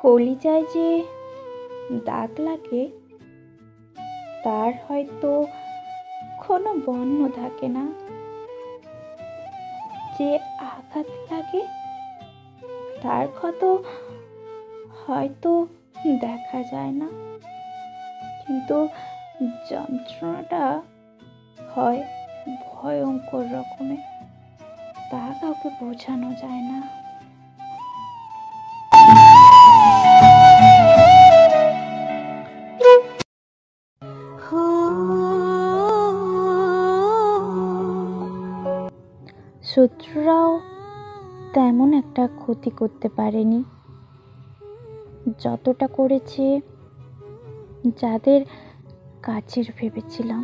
কলিজায় যে দাগ লাগে তার হয়তো কোনো বর্ণ থাকে না, যে আঘাত লাগে তার ক্ষত হয়তো দেখা যায় না, কিন্তু যন্ত্রণাটা হয় ভয়ঙ্কর রকমের, তা কাউকে বোঝানো যায় না। শত্রুরাও তেমন একটা ক্ষতি করতে পারেনি, যতটা করেছে যাদের কাছের ভেবেছিলাম।